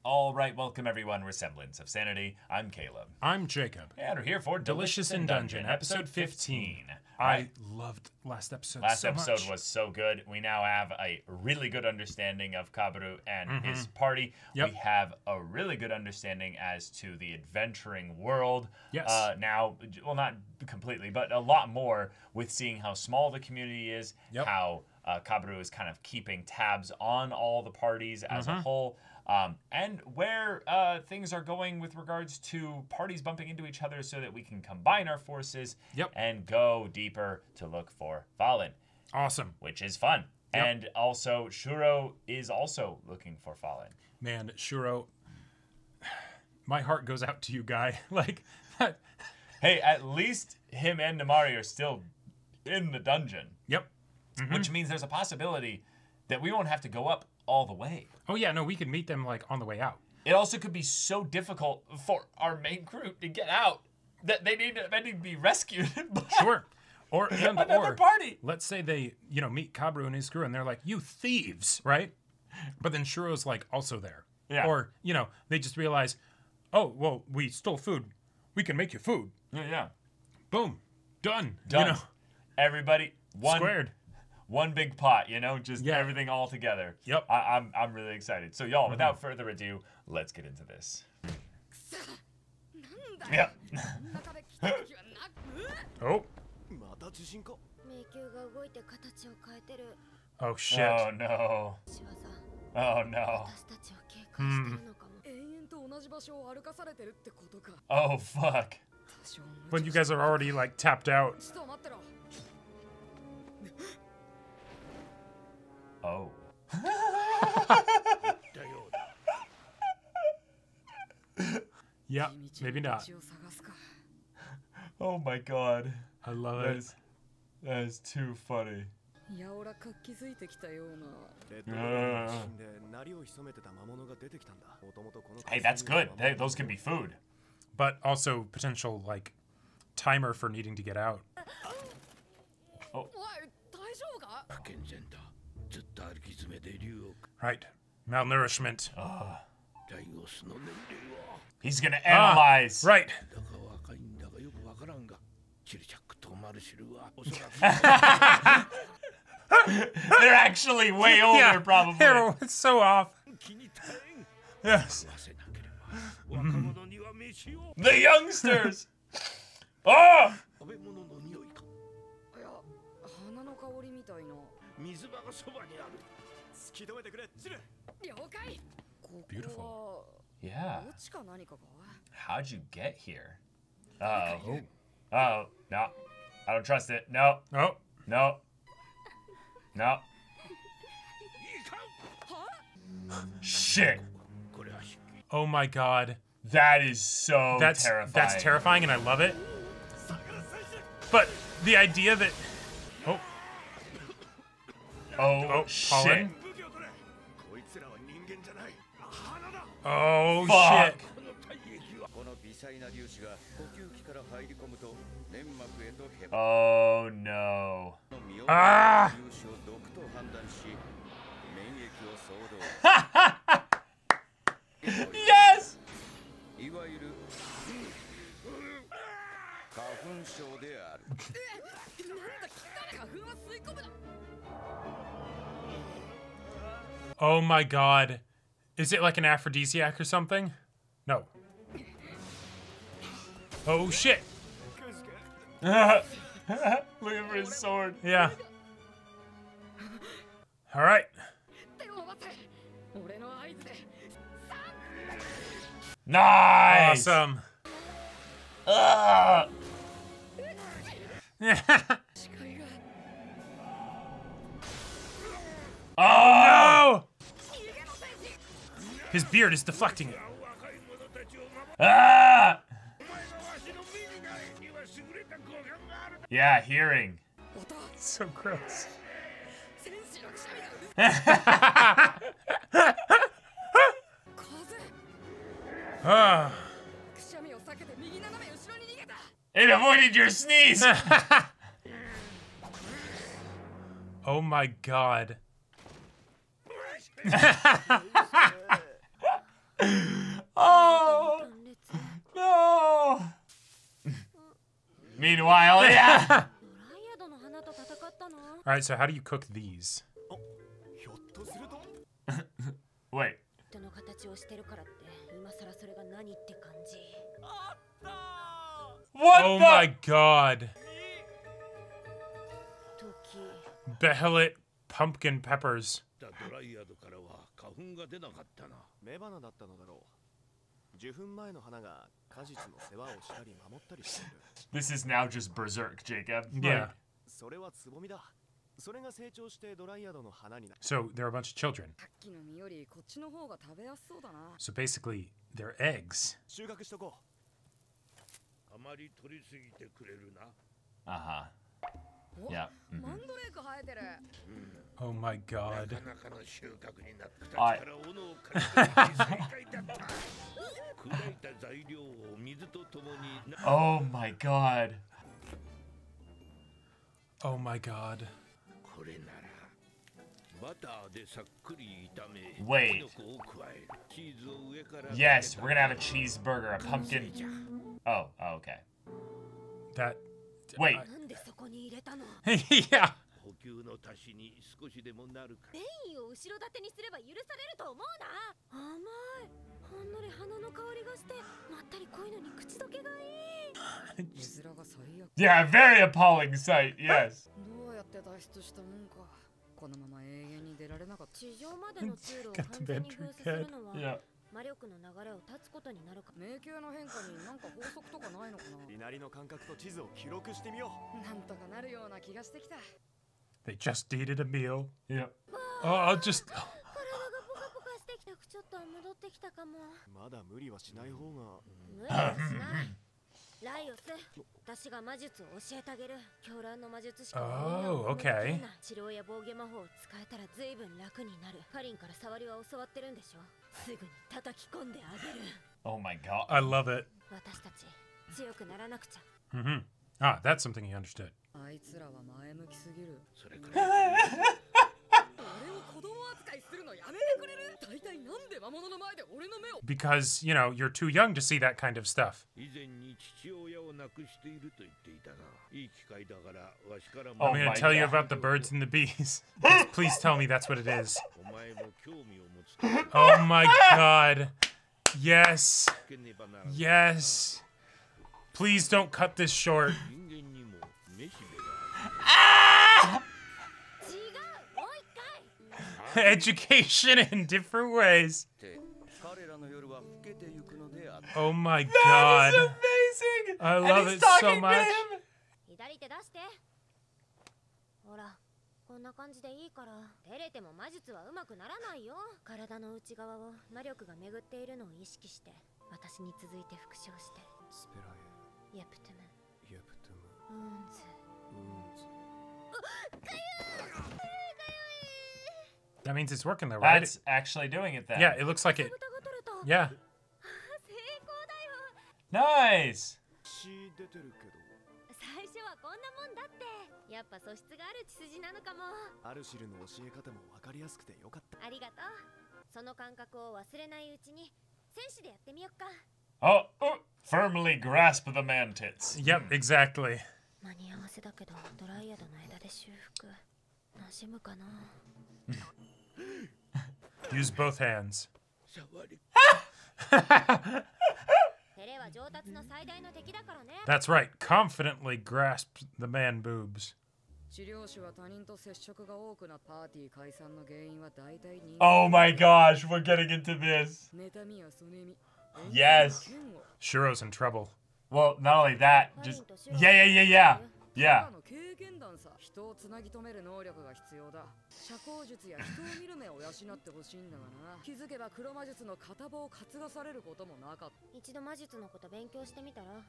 All right, welcome everyone. Resemblance of Sanity. I'm Caleb. I'm Jacob. And we're here for Delicious in Dungeon, episode 15. I loved last episode Last so episode much. was so good. We now have a really good understanding of Kabaru and his party. Yep. We have a really good understanding as to the adventuring world. Yes. Now, well, not completely, but a lot more with seeing how small the community is, Yep. how Kabaru is kind of keeping tabs on all the parties as a whole. And where things are going with regards to parties bumping into each other so that we can combine our forces and go deeper to look for Fallen. Awesome. Which is fun. Yep. And also, Shuro is also looking for Fallen. Man, Shuro, my heart goes out to you, guy. Like, that. Hey, at least him and Namari are still in the dungeon. Yep. Which means there's a possibility that we won't have to go up all the way. Oh, yeah, no, we could meet them, like, on the way out. It also could be so difficult for our main group to get out that they need to be rescued by Sure. Or another party. Let's say they, meet Kabaru and his crew, and they're like, you thieves, right? But then Shuro's, like, also there. Yeah. Or, they just realize, oh, well, we stole food. We can make you food. Yeah. Boom. Done. Done. Everybody, Squared. One big pot, just Yeah. everything all together. Yep. I'm really excited. So y'all, without further ado, let's get into this. Yep. Oh. Oh, shit. Oh no. Oh no. Oh fuck. When you guys are already, like, tapped out. Oh. Yeah, maybe not. Oh my god. I love it. That is too funny. Hey, that's good. Those can be food. But also potential, like, timer for needing to get out. Oh. Right. Malnourishment. He's gonna analyze. Right. They're actually way older, probably. It's so off. Yes. The youngsters. Oh! Beautiful. Yeah. How'd you get here? Oh. Oh, no. I don't trust it. No. Oh. No. No. Shit. Oh my god. That is so terrifying. That's terrifying and I love it. But the idea that... Oh. Oh, shit. Fallen. Oh, Fuck. shit. Oh, no. Ah! Yes! Oh my god. Is it like an aphrodisiac or something? No. Oh shit. Looking for his sword. Yeah. All right. Nice! Awesome. Ugh. Oh! No! His beard is deflecting it. Ah! Yeah, hearing. So gross. Ah. It avoided your sneeze! Oh my god. Meanwhile, yeah. All right, so how do you cook these? Wait. What Oh the? my god. Behelit pumpkin peppers. This is now just berserk, Jacob. Yeah. So they're a bunch of children. So basically, they're eggs. Uh-huh. Yeah. Oh my god. Oh my god. Oh my god. Wait. Yes, we're gonna have a cheeseburger, a pumpkin. Oh, okay. That. Wait. Yeah. Yeah, very appalling sight, yes. Got the bad trick head. Yeah. 魔力の流れを断つことになるか。迷宮の変化に何か法則とかないのかな。稲荷の感覚と地図を記録してみよう。なんとかなるような気がしてきた。They just needed a meal. Yeah. Oh, I'll just. 体がポカポカしてきた。ちょっと戻ってきたかも。まだ無理はしない方が。無理はしない。ライオス、私が魔術を教えてあげる。狂乱の魔術師から Oh, okay. 治療や防御魔法を使えたら随分楽になる。カリンから触りは教わってるんでしょ。すぐに叩き込んであげる。Oh my god. I love it. 私たち強くならなくちゃ。Mm-hmm. Ah, that's something he understood. あいつらは前向きすぎる。それから。俺を子供扱いするのやめてくれる？大体なんで魔物の前で俺の目を。Because, you know, you're too young to see that kind of stuff. I'm going to tell you about the birds and the bees. Please tell me that's what it is. Oh my god. Yes. Yes. Please don't cut this short. Education in different ways. Oh my god. That is amazing. I love it so much. 左手出して。ほら、こんな感じでいいから。照れても魔術はうまくならないよ。体の内側を魔力が巡っているのを意識して、私に続いて復唱して。スペラエ。ヤプトゥム。ヤプトゥム。ウーンズ。That means it's working though, right? That's actually doing it then. Yeah, it looks like it. Yeah. Nice. 最初はこんなもんだって。やっぱ素質がある血筋なのかも。アルシルの教え方もわかりやすくてよかった。ありがとう。その感覚を忘れないうちに戦士でやってみよっか。Oh, firmly grasp the man-tits. Yep, exactly. 間に合わせだけどドライアドの枝で修復。馴染むかな。Use both hands. That's right. Confidently grasp the man boobs. Oh my gosh, we're getting into this. Yes. Shiro's in trouble. Well, not only that, just yeah. 人をつなぎ止める能力が必要だ。社交術や人を見る目を養ってほしいんだがな。気づけば黒魔術の片棒を担がされることもなかった。一度魔術のこと勉強してみたら、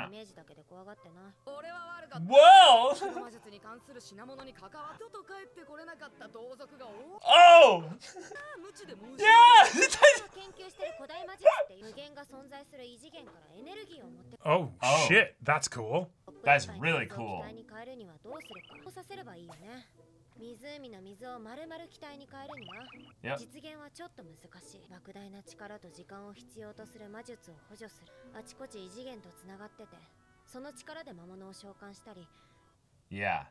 イメージだけで怖がってない。俺は悪かった。Whoa! 黒魔術に関する品物に関わってと帰ってこれなかった同族がOh! 無知でも Yeah! 研究してる古代魔術って無限が存在する異次元からエネルギーを持って。Oh shit, that's cool. That's really cool. に変えるにはどうするか。させればいいよね。湖の水を丸々気体に変えるには、実現はちょっと難しい。莫大な力と時間を必要とする魔術を補助する。あちこち異次元とつながってて、その力で魔物を召喚したり。 Yeah.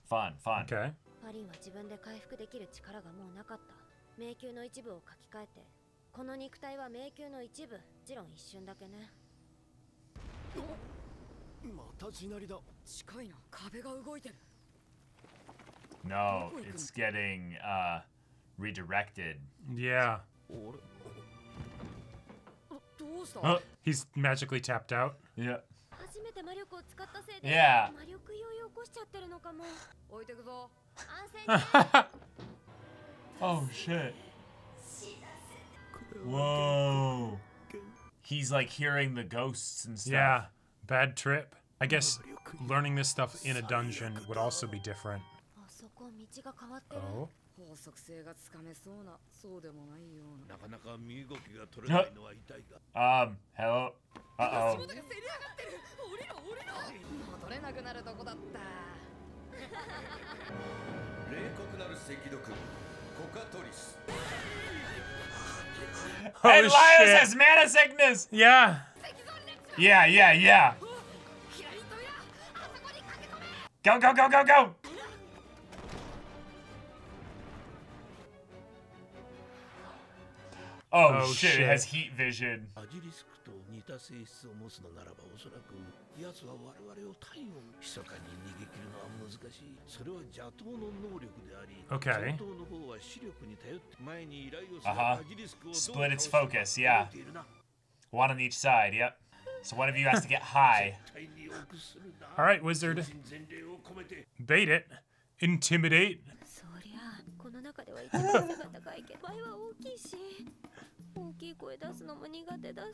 Fun. Okay. パリンは自分で回復できる力がもうなかった。迷宮の一部を書き換えて、この肉体は迷宮の一部、もちろん一瞬だけね。また地鳴りだ。近いな。壁が動いてる。 No, it's getting redirected. Yeah. どうした？ Oh, He's magically tapped out. yeah. 初めて魔力を使ったせいで、 Yeah. 魔力酔いを起こしちゃってるのかも。置いてくぞ。安静に。 Oh shit. Whoa. He's like hearing the ghosts and stuff. Yeah. Bad trip. I guess learning this stuff in a dungeon would also be different. あそこ道が変わってる。 Oh. 法則性がつかめそうな、そうでもないような。なかなか身動きが取れないのは痛いが。Hello. Uh-oh. 足元がせり上がってる。降りろ降りろ。戻れなくなるとこだった。冷酷なる赤毒、コカトリス。 And Oh, Laios shit. has mana sickness! Yeah. Yeah. 左とや、あそこに駆け込め。 Go! Oh, Oh, shit, it shit. has heat vision. アジリスクと似た性質を持つのならばおそらく奴は我々を体温密かに逃げ切るのは難しい。それは邪党の能力であり、 Okay. 邪党の方は視力に頼って前に依頼をする Uh-huh. アジリスクをどう Split its 倒すか focus, yeah. 覚えているな。 One on each side, yep. So one of you has to get high. 絶対に臆するな。 All right, wizard. 全身全霊を込めて Bait it. Intimidate. そりゃあ、この中では一番背が高いけど、声は大きいし、大きい声出すのも苦手だし。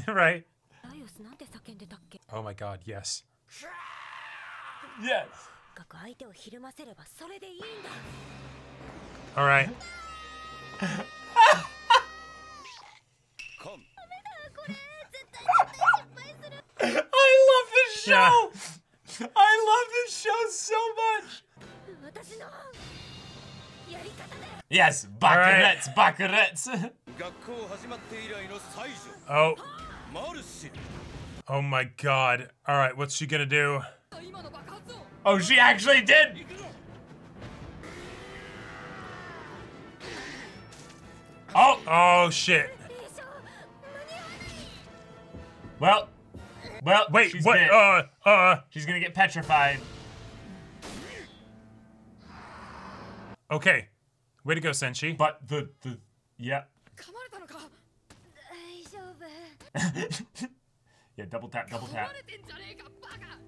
Right. ライオスなんて叫んでたっけ？ Oh my god, yes. Yes. とにかく相手をひるませればそれでいいんだ。 All right. コン。これ絶対失敗する。 I love this show! Yeah. I love this show so much! 私のやり方で。 Yes, Bakuretz! 学校始まって以来の最初。 Oh. マルシル。 Oh my god. All right, what's she gonna do? 今の爆発音。 Oh, she actually did! Oh! Oh shit. 霊障間に合わない。 Well, Wait, she's what? dead. She's gonna get petrified. Okay. Way to go, Senshi. But yeah. 噛まれたのか。大丈夫。 Yeah, double tap. 噛まれてんじゃねえかバカ。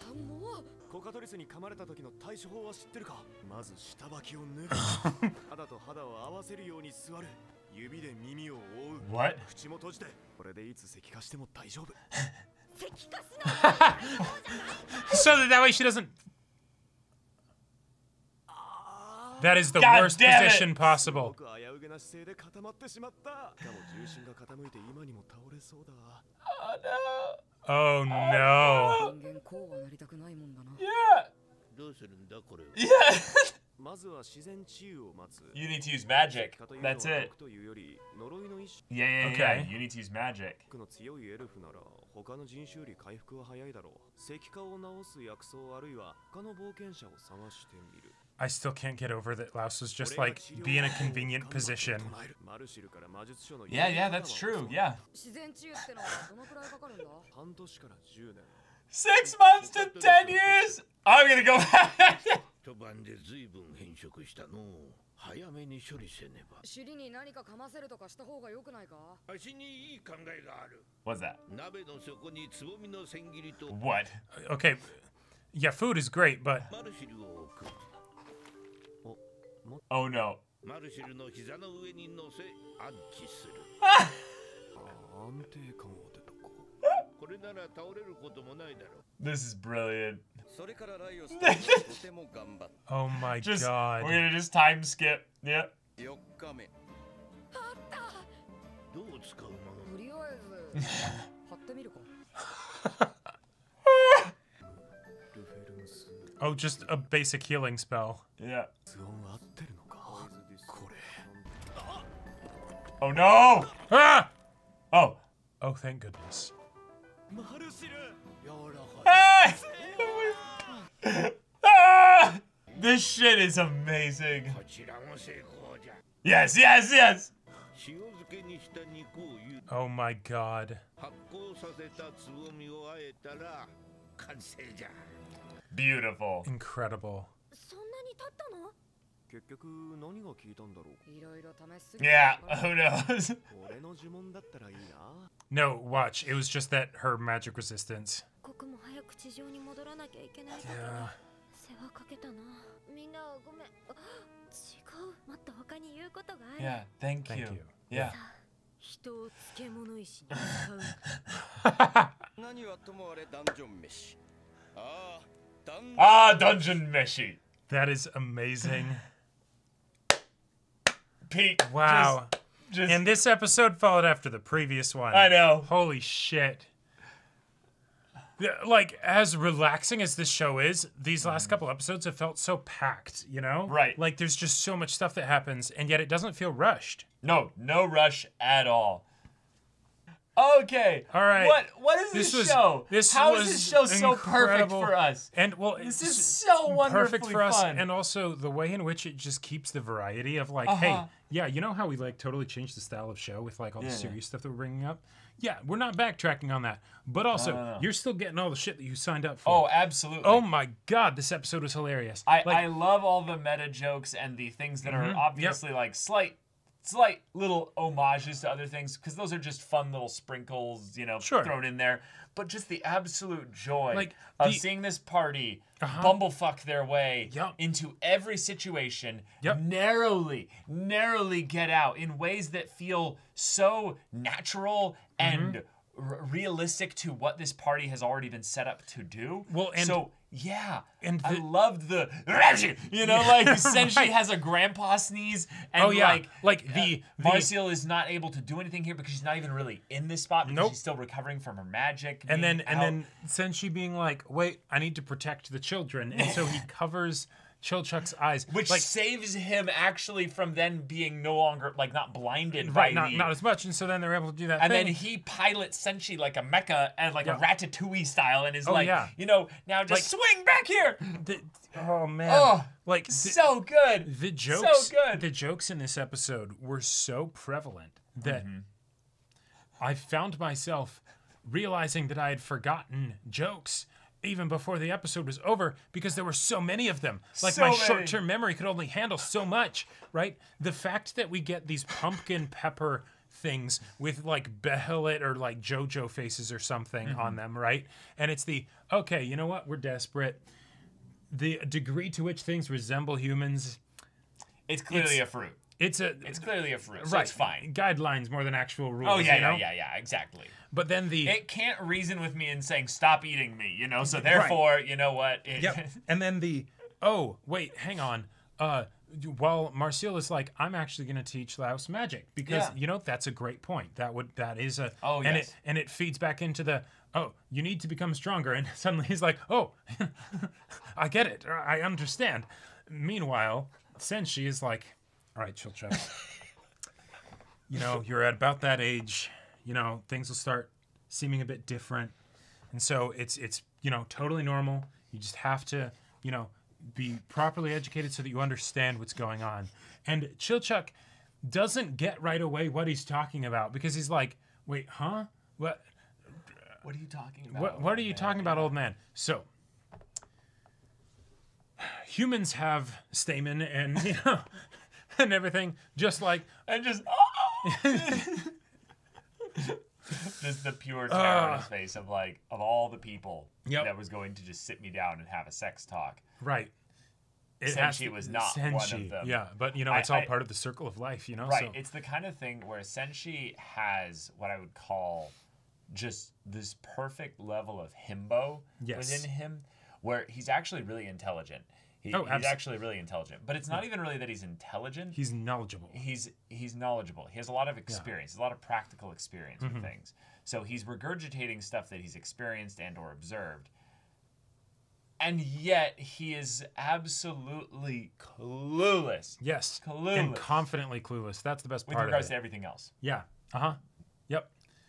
あ、もう。コカトリスに噛まれた時の対処法は知ってるか？まず下履きを脱ぐ。肌と肌を合わせるように座る。指で耳を覆う。 What? 口も閉じて。これでいつ石化しても大丈夫。石化すな。 So that way she doesn't. That is the God worst damn it. position possible. 僕危うげな姿勢で固まってしまった。しかも重心が傾いて今にも倒れそうだ。 Oh no. Oh no. 人間こうはなりたくないもんだな。 Yeah. どうするんだこれを。 Yeah. まずは自然治癒を待つ。 You need to use magic. 石化というのは That's it. 毒というより呪いの一 Yeah. Okay. You need to use magic. 種の強いエルフなら他の人種より回復は早いだろう。石化を治す薬草あるいは他の冒険者を探してみる。 I still can't get over that Laos was just like be in a convenient position. マルシルから魔術書の Yeah, that's true. Yeah. 自然治癒ってのはどのくらいかかるんだ？半年から10年。 6 months to 10 years. I'm gonna go back. 一晩で随分変色したの。早めに処理せねば。尻に何か噛ませるとかした方が良くないか？足にいい考えがある。 What's that? 鍋の底につぼみの千切りと What? Okay. Yeah, food is great, but マルシルを置く。 Oh no. マルシルの膝の上に乗せ安置する。安定感をってとこ。これなら倒れることもないだろう。 This is brilliant. それからライオスたちはとても頑張っ oh my Just god. we're gonna just time skip. Yep. た4日目どう使うもの？とりあえず貼ってみるか。 Oh, just a basic healing spell. Yeah. 発音合ってるのか？これ。 Oh no. Ah! Oh. Oh, thank goodness. マルシル柔らかい Ah! Ah! This shit is amazing. こちらも成功じゃ。 Yes, yes, yes. 塩漬けにした肉をゆ Oh my god. 発酵させたつぼみをあえたら完成じゃ。 Beautiful. Incredible. そんなに経ったの？結局何が効いたんだろういろいろ試しすぎた Yeah, から who knows? 俺の呪文だったらいいな No, watch. It was just that her magic resistance. 刻も早く地上に戻らなきゃいけない時 Yeah. 世話かけたな。みんなごめん。あ、違う。もっと他に言うことがある。 Yeah, thank Thank you. you. Yeah. 人を漬物石に使う。何はともあれダンジョン飯。ああ、ダン Ah, Dungeon Meshi. That is amazing. Pete. Wow. Just And this episode followed after the previous one. I know. Holy shit. Yeah, like, as relaxing as this show is, these last couple episodes have felt so packed, you know? Right. Like, there's just so much stuff that happens, and yet it doesn't feel rushed. No rush at all. Okay. All right. What is this show? This How was is this show so perfect incredible. for us? And, well, This it's is so perfect wonderfully for us, fun. and also the way in which it just keeps the variety of, like, hey, yeah, you know how we, like, totally changed the style of show with, like, all the serious stuff that we're bringing up? Yeah, we're not backtracking on that. But also, you're still getting all the shit that you signed up for. Oh, absolutely. Oh my god, this episode was hilarious. I love all the meta jokes and the things that are obviously like slight little homages to other things, because those are just fun little sprinkles, you know, Sure. thrown in there. But just the absolute joy Like, of the- seeing this party bumblefuck their way Yup. into every situation, Yup. narrowly get out in ways that feel so natural and realistic to what this party has already been set up to do. Well, and- so yeah, and I the- loved the, you know, like Senshi Right. has a grandpa sneeze, and Oh, yeah. Like, the- Marcial is not able to do anything here because she's not even really in this spot because Nope. she's still recovering from her magic. and being then out. Senshi being like, wait, I need to protect the children. And so he covers Chilchuck's eyes. which like, saves him actually from then being no longer like not blinded right, by not as much. And so then they're able to do that and thing. then he pilots Senshi like a mecha and like Yeah. a Ratatouille style and is Oh, like, yeah. you know, now just swing back here. Oh, man. Oh, like, so good. the jokes, So good. the jokes in this episode were so prevalent that I found myself realizing that I had forgotten jokes even before the episode was over because there were so many of them. Like So my many. short-term memory could only handle so much, right? The fact that we get these pumpkin pepper things with like Behelit or like JoJo faces or something on them, right? And it's the, okay, you know what? We're desperate. The degree to which things resemble humans, It's clearly It's- a fruit. it's It's clearly a fruit, so right. it's fine. Guidelines more than actual rules. Oh yeah, you know? yeah, exactly. But then the It can't reason with me and saying stop eating me, you know. So therefore, you know what? yep. And then the oh wait, hang on. While Marcial is like, I'm actually going to teach Laos magic because Yeah. you know that's a great point. That is a Oh, and yes. it feeds back into the oh you need to become stronger and suddenly he's like oh I get it, I understand. Meanwhile, Senshi is like, all right, Chilchuck. You know, you're at about that age, you know, things will start seeming a bit different. And so it's you know, totally normal. You just have to, you know, be properly educated so that you understand what's going on. And Chilchuck doesn't get right away what he's talking about because he's like, wait, huh? What What are you talking about? what are you talking about, old man? So humans have stamen and you know and everything, just like And just just the pure terror on his face of like of all the people Yep. that was going to just sit me down and have a sex talk. right. It Senshi was not one of them. Yeah, but you know, it's all part of the circle of life, you know? Right. So, It's the kind of thing where Senshi has what I would call just this perfect level of himbo Yes. within him, where he's actually really intelligent. He's actually really intelligent. But it's not even really that he's intelligent. he's knowledgeable. He's knowledgeable. He has a lot of experience, a lot of practical experience Mm-hmm. with things. So he's regurgitating stuff that he's experienced and or observed. And yet he is absolutely clueless Yes. Clueless. And confidently clueless. That's the best with part regards of to it. everything else. Yeah. Uh-huh. Yep.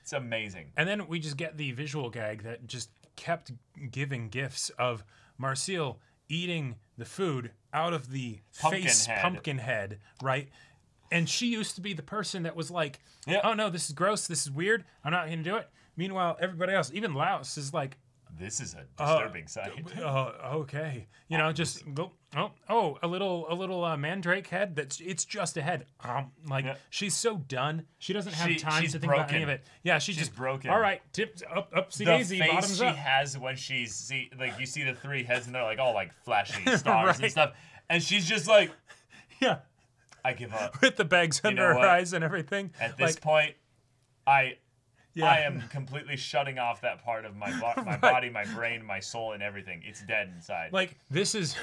It's amazing. And then we just get the visual gag that just kept giving gifs of Marcille eating the food out of the pumpkin head, right? And she used to be the person that was like, oh no, this is gross, this is weird, I'm not gonna do it. Meanwhile, everybody else, even Laos, is like, this is a disturbing sight. Okay, you know, just go. A little mandrake head. It's just a head. She's so done. She doesn't have time to think about any of it. Yeah, she's just broken. All right, tips up, The daisy, face bottoms she up. has when she's you see the 3 heads and they're like all like flashy stars and stuff, and she's just like, yeah, I give up. with the bags under her eyes and everything. At this point, I am completely shutting off that part of my body, my brain, my soul, and everything. It's dead inside. Like this is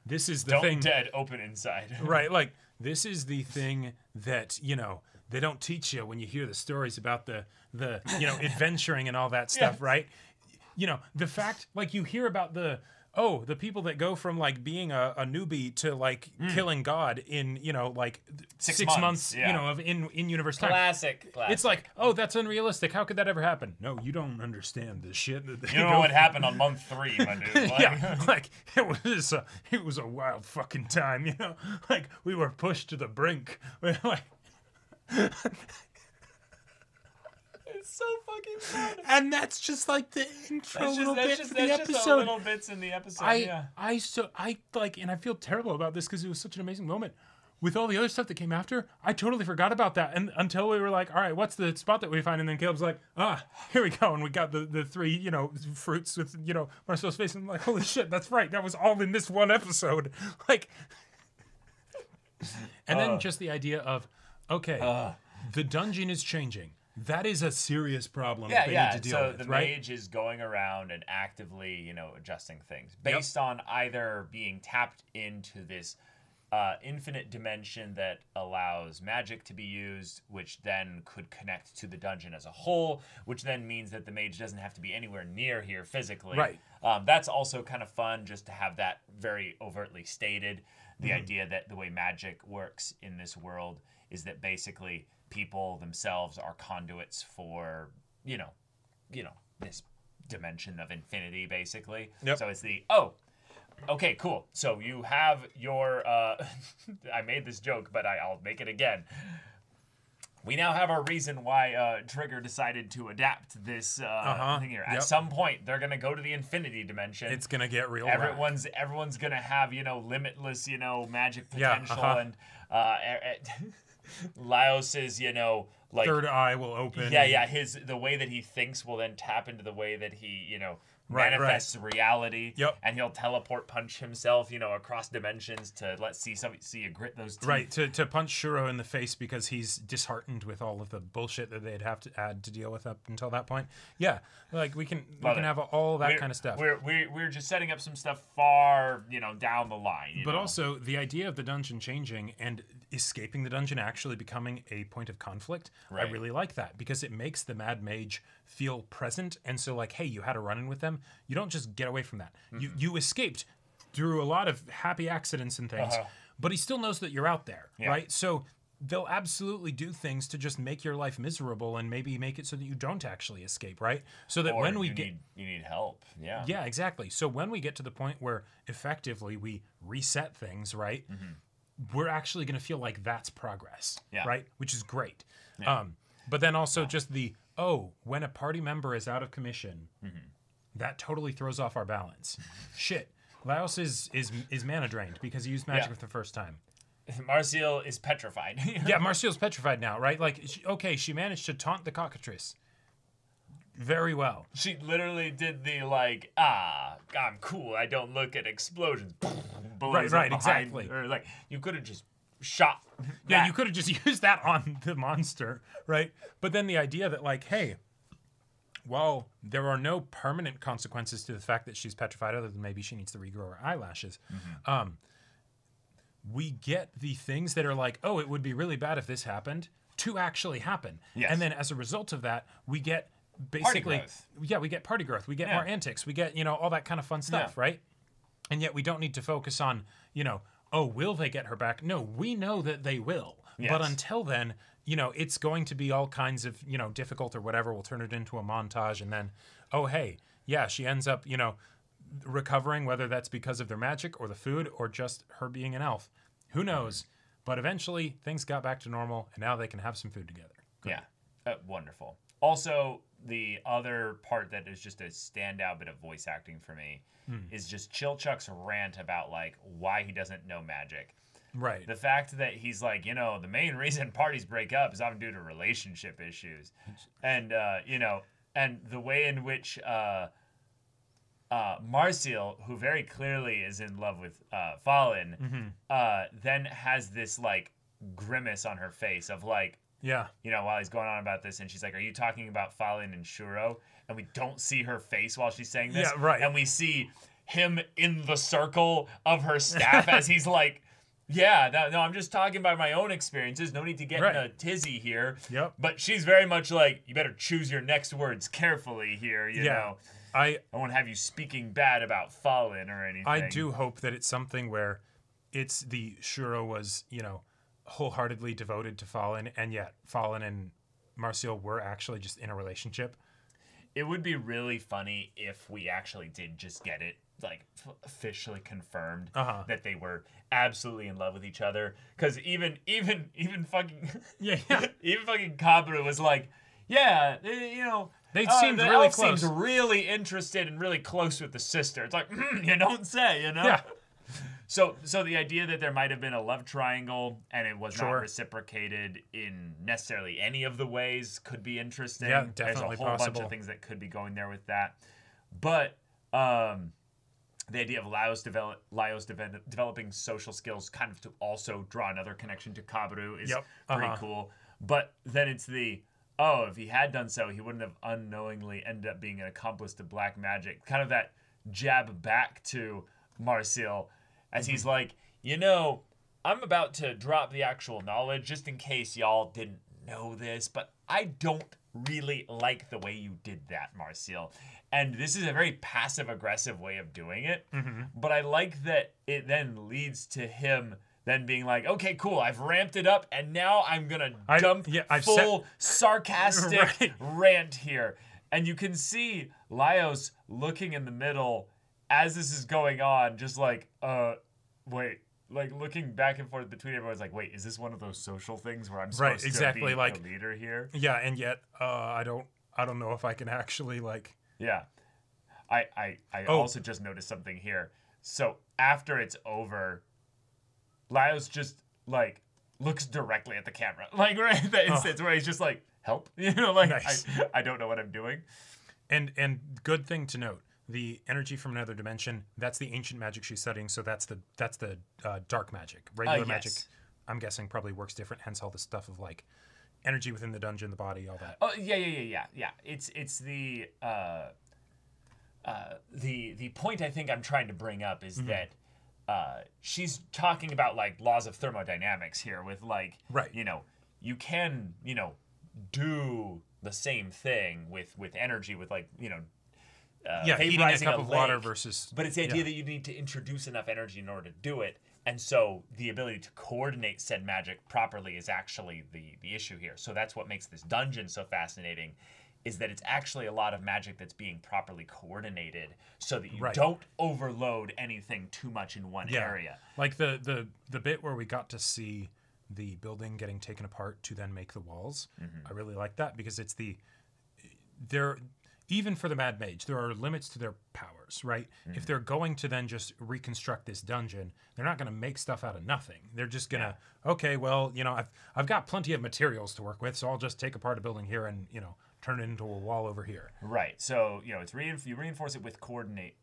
this is the Don't thing. dead, open inside. Right, like this is the thing that, you know, they don't teach you when you hear the stories about the you know, adventuring and all that stuff, right? You know, the fact, like, you hear about the people that go from like being a newbie to like killing God in, you know, like 6 months, you know, of in universe time. Classic. It's like, oh, that's unrealistic. How could that ever happen? No, you don't understand the shit that they You know what happened on month 3, my dude. Like, yeah, like it was a wild fucking time, you know. Like we were pushed to the brink. We're like, it's so fucking fun. and that's just like the intro little bit for the episode. Just little bits in the episode. I like, and I feel terrible about this because it was such an amazing moment. With all the other stuff that came after, I totally forgot about that, and until we were like, all right, what's the spot that we find? And then Caleb's like, here we go, and we got the 3, you know, fruits with, you know, Marcel's face, and I'm like, holy shit, that's right, that was all in this one episode, like. And then just the idea of, okay, the dungeon is changing. That is a serious problem that they need to deal with, the right? mage is going around and actively, you know, adjusting things based on either being tapped into this infinite dimension that allows magic to be used, which then could connect to the dungeon as a whole, which then means that the mage doesn't have to be anywhere near here physically. Right. That's also kind of fun just to have that very overtly stated. The idea that the way magic works in this world is that basically people themselves are conduits for, you know, this dimension of infinity, basically. Yep. So it's okay, cool. So you have your, I made this joke, but I'll make it again. We now have our reason why Trigger decided to adapt this thing here. At some point, they're gonna go to the infinity dimension. It's gonna get real. Everyone's gonna have, you know, limitless, you know, magic potential, and Laos's, you know, like third eye will open. Yeah. The way that he thinks will then tap into the way that he, you know, manifests reality. Yep. And he'll teleport punch himself, you know, across dimensions to see you grit those teeth. Right, to punch Shuro in the face because he's disheartened with all of the bullshit that they'd have to add to deal with up until that point. Yeah, like we can have all that kind of stuff. We're just setting up some stuff far, you know, down the line. But also the idea of the dungeon changing and escaping the dungeon actually becoming a point of conflict. Right. I really like that because it makes the Mad Mage feel present, and so like, hey, you had a run-in with them. You don't just get away from that. You escaped through a lot of happy accidents and things, but he still knows that you're out there, right? So they'll absolutely do things to just make your life miserable and maybe make it so that you don't actually escape, right? So that when we you need help, yeah, exactly. So when we get to the point where effectively we reset things, right? We're actually going to feel like that's progress, right? Which is great. But then also just when a party member is out of commission, that totally throws off our balance. Shit, Laos is mana drained because he used magic for the first time. Marcille is petrified. Yeah, Marcille's petrified now, right? Like, she managed to taunt the cockatrice very well. She literally did the like, I'm cool. I don't look at explosions. Right, exactly. Or like, you could have just shot. Yeah, you could have just used that on the monster, right? But then the idea that like, hey, while there are no permanent consequences to the fact that she's petrified, other than maybe she needs to regrow her eyelashes, we get the things that are like, oh, it would be really bad if this happened, to actually happen. Yes. And then as a result of that, we get basically, we get party growth, we get more antics, we get, you know, all that kind of fun stuff, right? And yet we don't need to focus on, you know, oh, will they get her back? No, we know that they will. Yes. But until then, you know, it's going to be all kinds of, you know, difficult or whatever. We'll turn it into a montage, and then, oh, hey, yeah, she ends up, you know, recovering, whether that's because of their magic or the food or just her being an elf. Who knows? But eventually things got back to normal, and now they can have some food together. Good. Yeah, wonderful. Also, the other part that is just a standout bit of voice acting for me is just Chilchuck's rant about, like, why he doesn't know magic. Right. The fact that he's like, you know, the main reason parties break up is often due to relationship issues. And, you know, and the way in which Marcial, who very clearly is in love with Falin, then has this, like, grimace on her face of, like, Yeah. you know, while he's going on about this, and she's like, are you talking about Falin and Shuro? And we don't see her face while she's saying this. Yeah, right. And we see him in the circle of her staff as he's like, yeah, no, I'm just talking about my own experiences. No need to get in a tizzy here. Yep. But she's very much like, you better choose your next words carefully here, you know. I won't have you speaking bad about Falin or anything. I do hope that it's something where it's the Shuro was, you know, wholeheartedly devoted to Falin, and yet Falin and Marcial were actually just in a relationship. It would be really funny if we actually did just get it, like, officially confirmed that they were absolutely in love with each other. Because even fucking even fucking Kabaru was like, yeah, you know, they seemed the really elf close. Seemed really interested and really close with the sister. It's like, you don't say, you know. Yeah. So the idea that there might have been a love triangle and it was not Sure. reciprocated in necessarily any of the ways could be interesting. Yeah, There's a definitely whole bunch possible. of things that could be going there with that. But the idea of Laios developing social skills kind of to also draw another connection to Kabaru is pretty cool. But then it's if he had done so, he wouldn't have unknowingly ended up being an accomplice to black magic. Kind of that jab back to Marcial as he's like, you know, I'm about to drop the actual knowledge just in case y'all didn't know this, but I don't really like the way you did that, Marcial. And this is a very passive-aggressive way of doing it, but I like that it then leads to him then being like, okay, cool, I've ramped it up, and now I'm going to dump full sarcastic rant here. And you can see Laios looking in the middle as this is going on, just like, wait, like looking back and forth between everyone's like, wait, is this one of those social things where I'm supposed to be like, the leader here? Yeah, and yet I don't know if I can actually like. Yeah, I also just noticed something here. So after it's over, Laios just like looks directly at the camera, like right in that instance where he's just like, help, you know, like nice. I don't know what I'm doing. And good thing to note. The energy from another dimension, that's the ancient magic she's studying, so that's the dark magic. Regular magic, I'm guessing, probably works different, hence all the stuff of like energy within the dungeon, the body, all that. Oh yeah. It's the point I think I'm trying to bring up is that she's talking about like laws of thermodynamics here with like, you know, you can, you know, do the same thing with energy with like, you know, heating a cup of water versus... But it's the idea that you need to introduce enough energy in order to do it. And so the ability to coordinate said magic properly is actually the issue here. So that's what makes this dungeon so fascinating, is that it's actually a lot of magic that's being properly coordinated so that you don't overload anything too much in one area. Like the bit where we got to see the building getting taken apart to then make the walls. I really like that because it's even for the Mad Mage, there are limits to their powers, right? If they're going to then just reconstruct this dungeon, they're not going to make stuff out of nothing. They're just going to, okay, well, you know, I've got plenty of materials to work with, so I'll just take apart a building here and, you know, turn it into a wall over here. Right. So, you know, it's you reinforce it with coordinate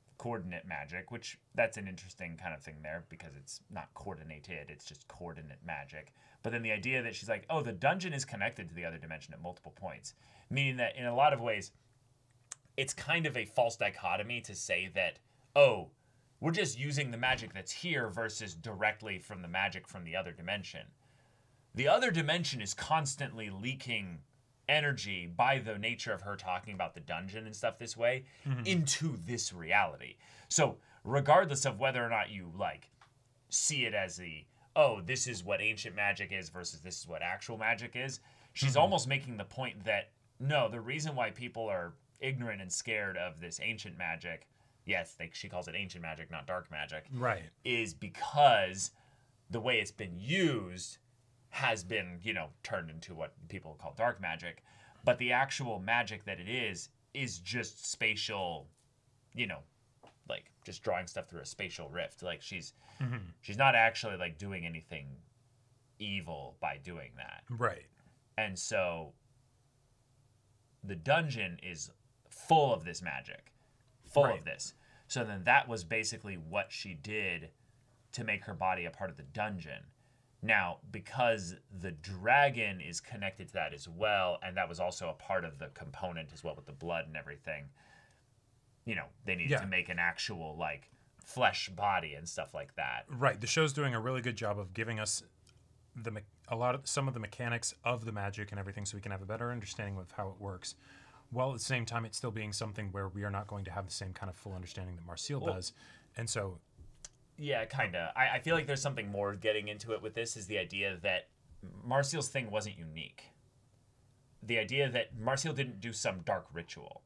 magic, which that's an interesting kind of thing there because it's not coordinated, it's just coordinate magic. But then the idea that she's like, oh, the dungeon is connected to the other dimension at multiple points, meaning that in a lot of ways, it's kind of a false dichotomy to say that, oh, we're just using the magic that's here versus directly from the magic from the other dimension. The other dimension is constantly leaking energy by the nature of her talking about the dungeon and stuff this way into this reality. So regardless of whether or not you like see it as oh, this is what ancient magic is versus this is what actual magic is. She's almost making the point that, no, the reason why people are ignorant and scared of this ancient magic, yes, she calls it ancient magic, not dark magic, Right. is because the way it's been used has been, turned into what people call dark magic. But the actual magic that it is just spatial, like just drawing stuff through a spatial rift. Like she's not actually like doing anything evil by doing that. Right. And so the dungeon is full of this magic, full of this. So then that was basically what she did to make her body a part of the dungeon. Now, because the dragon is connected to that as well, and that was also a part of the component as well with the blood and everything, they needed to make an actual, like, flesh body and stuff like that. Right. The show's doing a really good job of giving us some of the mechanics of the magic and everything so we can have a better understanding of how it works. While at the same time, it's still being something where we are not going to have the same kind of full understanding that Marcille does. And so... Yeah, kind of. I feel like there's something more getting into it with this, is the idea that Marcille's thing wasn't unique. The idea that Marcille didn't do some dark ritual.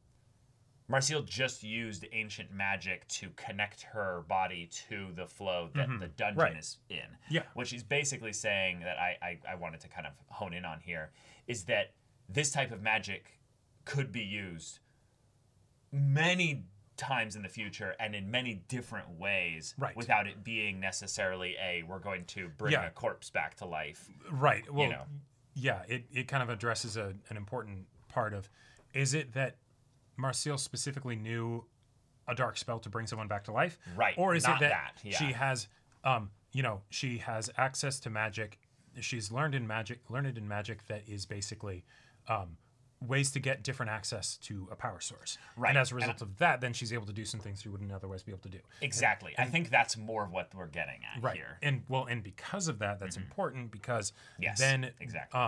Marcille just used ancient magic to connect her body to the flow that the dungeon is in. Yeah. What she's basically saying that I wanted to kind of hone in on here is that this type of magic could be used many times in the future and in many different ways without it being necessarily we're going to bring a corpse back to life. Right. Well, yeah, it kind of addresses an important part of, is it that Marcille specifically knew a dark spell to bring someone back to life? Right. Or is Not it that yeah. she has, she has access to magic. She's learned in magic that is basically ways to get different access to a power source. Right. And as a result of that, then she's able to do some things she wouldn't otherwise be able to do. Exactly. I think that's more of what we're getting at here. And because of that, that's important because Yes, then exactly.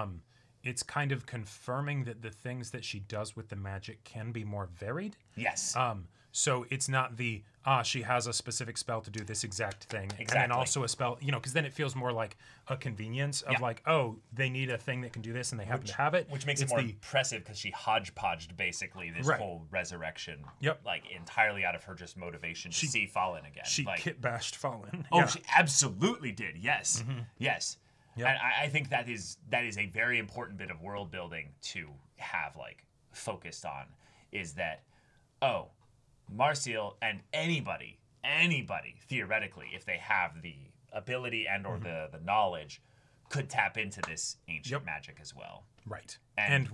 It's kind of confirming that the things that she does with the magic can be more varied. Yes. So it's not she has a specific spell to do this exact thing. And then Exactly. also a spell, because then it feels more like a convenience of like, oh, they need a thing that can do this and they happen to have it. Which makes it more impressive because she hodgepodged basically this whole resurrection. Yep. Like entirely out of her just motivation to see Fallen again. She like, kit bashed Fallen. Oh, she absolutely did. Yes. Yes. Yep. And I think that is a very important bit of world building to have like focused on, is that, oh, Marcille and anybody theoretically, if they have the ability and or the knowledge, could tap into this ancient magic as well. Right. And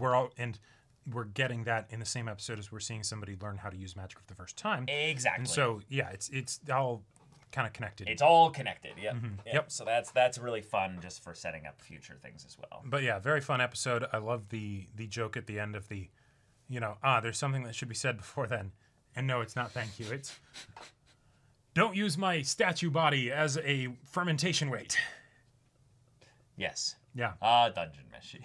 we're getting that in the same episode as we're seeing somebody learn how to use magic for the first time. Exactly. And so it's all kind of connected. It's all connected. Yep. Yep. So that's really fun just for setting up future things as well. But yeah, very fun episode. I love the joke at the end of the, there's something that should be said before then. And no, it's not thank you. It's don't use my statue body as a fermentation weight. Yes. Yeah. Dungeon Meshi.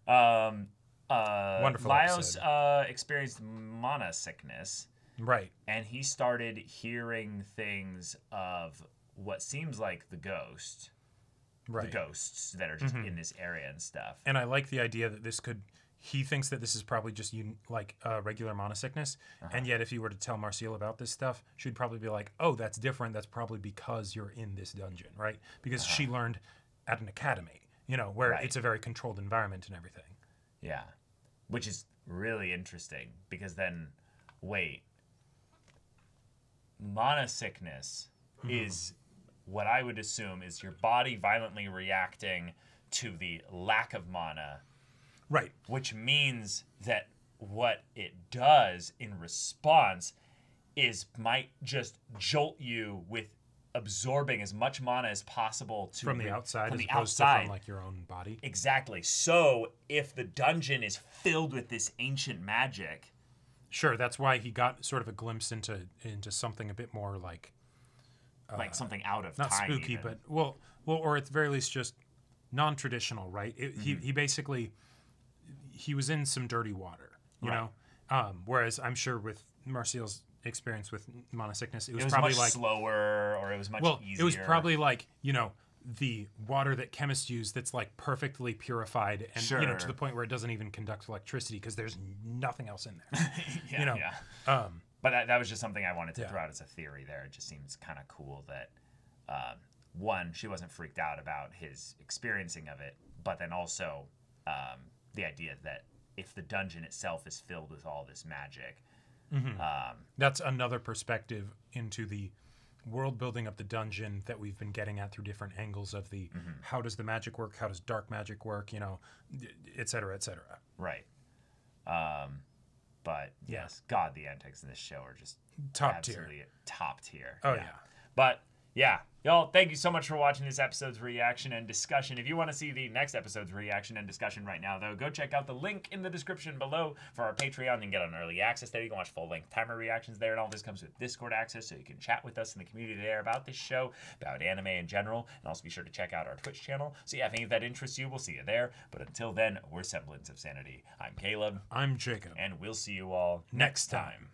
Wonderful Laios episode. experienced mana sickness. Right. And he started hearing things of what seems like the ghost. Right. The ghosts that are just in this area and stuff. And I like the idea that he thinks that this is probably just like regular mana sickness. And yet if you were to tell Marcille about this stuff, she'd probably be like, oh, that's different. That's probably because you're in this dungeon, right? Because she learned at an academy, where it's a very controlled environment and everything. Yeah. Which is really interesting because then, wait. Mana sickness is what I would assume is your body violently reacting to the lack of mana. Right. Which means that what it does in response might just jolt you with absorbing as much mana as possible From the outside from as the opposed to outside. from like your own body. Exactly. So if the dungeon is filled with this ancient magic, Sure, that's why he got sort of a glimpse into something a bit more like something out of not time, spooky, even. but well, or at the very least just non-traditional, right? He basically he was in some dirty water, you know. Whereas I'm sure with Marcille's experience with mana sickness, it was probably much like slower, or it was much easier. it was probably like the water that chemists use that's like perfectly purified and Sure. you know, to the point where it doesn't even conduct electricity because there's nothing else in there. Yeah, you know, yeah. But that was just something I wanted to throw out as a theory there. It just seems kind of cool that, one, she wasn't freaked out about his experiencing of it, but then also the idea that if the dungeon itself is filled with all this magic. that's another perspective into the world building of the dungeon that we've been getting at through different angles of the how does the magic work, how does dark magic work, you know, et cetera, et cetera. Right. But yes, God, the antics in this show are just Top tier. absolutely top tier. Oh, yeah. But yeah, y'all, thank you so much for watching this episode's reaction and discussion. If you want to see the next episode's reaction and discussion right now, though, go check out the link in the description below for our Patreon. You can get on early access there. You can watch full-length timer reactions there, and all this comes with Discord access, so you can chat with us in the community there about this show, about anime in general, and also be sure to check out our Twitch channel. So yeah, if any of that interests you, we'll see you there. But until then, we're Semblance of Sanity. I'm Caleb. I'm Jacob. And we'll see you all Next time.